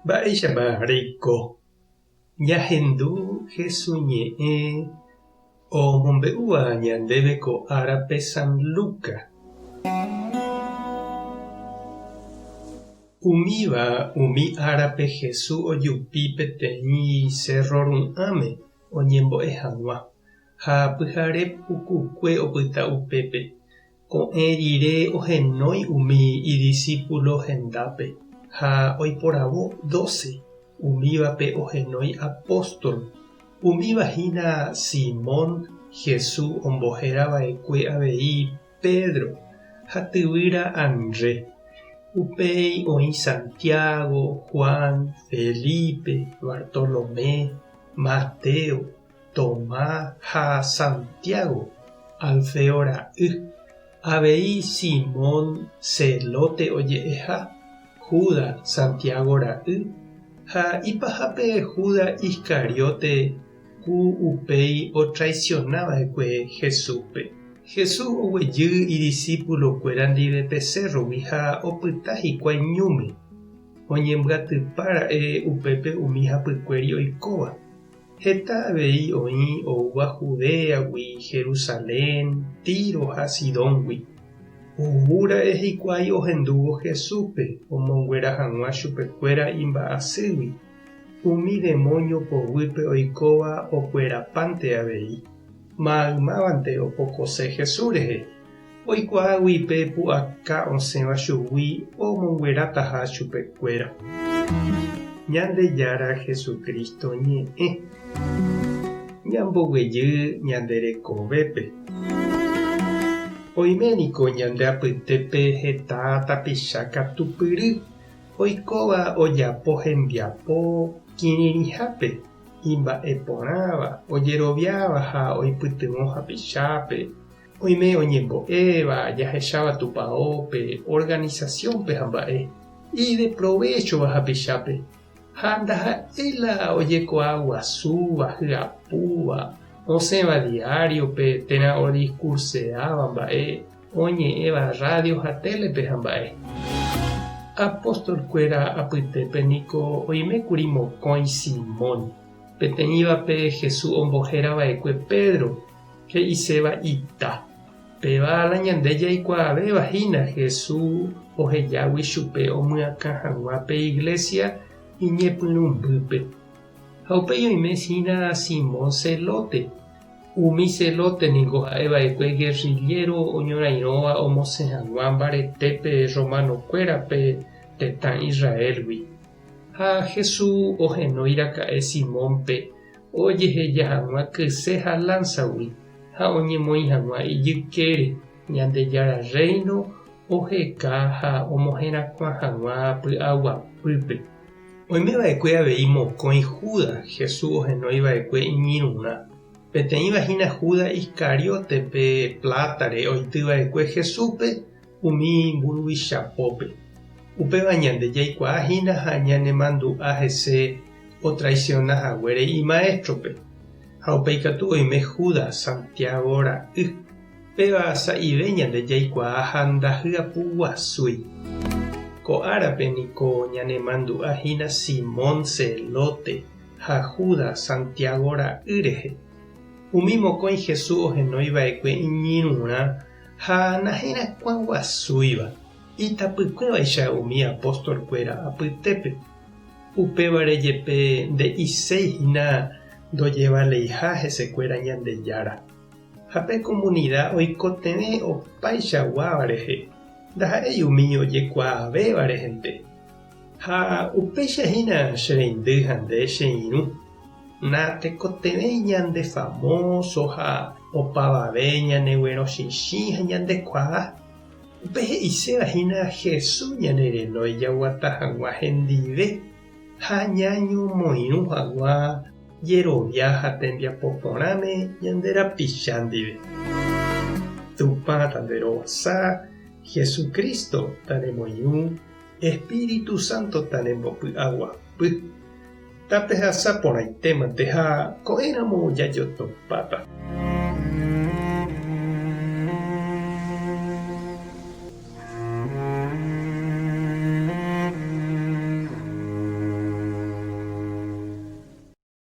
Mba'éichapa reiko. Ñahendu hesuñe'ẽ omombe'úva ñandéve ko árape San Luca. Umi árape Jesús ojupi peteĩ Cerro Ru'ãme oñembo'e hag̃ua ha pyhare pukukue opyta upépe. Ko'ẽ rire ohenói umi idiscípulo hendápe ha oiporavo 12. Umívape ohenói apóstol. Umívahína Simón Jesús ombohérava'ekue avei Pedro ha tyvýra André. Upéi oĩ Santiago, Juan, Felipe, Bartolomé, Mateo, Tomás ha Santiago, Alfeo ra'y, avei Simón Celote oje'eha, Judas Santiago ra'y, ha ipahápe Judas Iscariote ku upéi otraicionava'ekue Jesúspe. Jesús oguejy idiscípulokuéra ndive Pesérrogui ha opyta hikuái ñúme. Oñembyatypára'e upépe umi hapykuéri oikóva. Heta avei oĩ ouva Judéagui, Jerusalén, Tiro ha Sidóngui. Ohúra'e hikuái ohendúvo Jesúspe omonguera hag̃ua chupekuéra imba'asýgui. Umi demonio povýpe oikóva okuerapánte avei. Maymávante opokose Jesús rehe. Oikuaaguipe pu'aka osẽva chugui omonguerataha chupekuéra. Ñandejára Jesucristo ñe'ẽ. Ñamboguejy ñanderekovépe. Oiméniko ñande apytépe heta tapicha katupyry. Oikóva ojapo hembiapo kirirĩhápe. Imba'eporãva ojeroviáva ha oipytyvõ hapichápe. Oime oñembo'éva jahecháva tupaópe, organizaciónpe ha mba'e. Y de provechova hapichápe. Ha ndaha'éla ojekuaa guasúva, hyapúva, osẽva diariope térã odiscurseáva mba'e, oñe'ẽva radio ha télepe ha mba'e. Apóstolkuéra apytépe niko oimékuri mokõi Simón. Peteĩvape Jesús ombohérava'ekue Pedro, he'iséva ita. Péva ñande jaikuaavevahína Jesús ohejágui chupe omyakã hag̃ua pe iglesia iñepyrũmbýpe. Ha upéi oimehína Simón Celote. Umi Celote niko ha'eva'ekue guerrillero oñorairõva omosẽ hag̃ua mbaretépe romanokuérape tetã Israelgui. Ha Jesús ohenóiraka'e Simónpe ojeheja hag̃ua kyse ha lánzagui ha oñemoĩ hag̃ua ijykére Ñandejára reino oheka ha omohẽrakua hag̃ua py'aguapýpe. Oimeva'ekue avei mokõi Judas Jesús ohenóiva'ekue iñirũrã. Peteĩvahína Judas Iscariotepe plátare oityva'ekue Jesúspe umi mburuvichapópe. Upéva ñande jaikuaahína ha ñanemandu'a hese otraicionahaguére imaestrope. Ha upéikatu oime Judas Santiago ra'y. Péva sa'ive ñande jaikuaa ha ndahyapu guasúi. Ko árape niko ñanemandu'ahína Simón Celote ha Judas Santiago ra'y rehe. Umi mokõi Jesús ohenóiva'ekue iñirũrã ha nahẽrakua guasúiva. Itapykuevaicha umi apóstolkuéra apytépe. Upévare jepe nde'iséihína ndojevaleiha hesekuéra Ñandejára. Ha pe comunidad oikotevẽ opaichaguáva rehe. Ndaha'éi umi ojekuaavéva rehente. Ha upéichahína che reindy ha nde che irũ. Natekotevẽ ñande famoso ha opavave ñaneguerochichĩ ha ñandekuaa. Upe he'isevahína Jesús ñanerenói jaguata hag̃ua hendive ha ñañomoirũ hag̃ua jerovia ha tembiapoporãme ñanderapicha ndive. Tupã tanderovasa, Jesucristo taremoirũ, Espíritu Santo tarembopy'aguapy. Tape hasapórãitémante ha ko'ẽramo jajotopáta.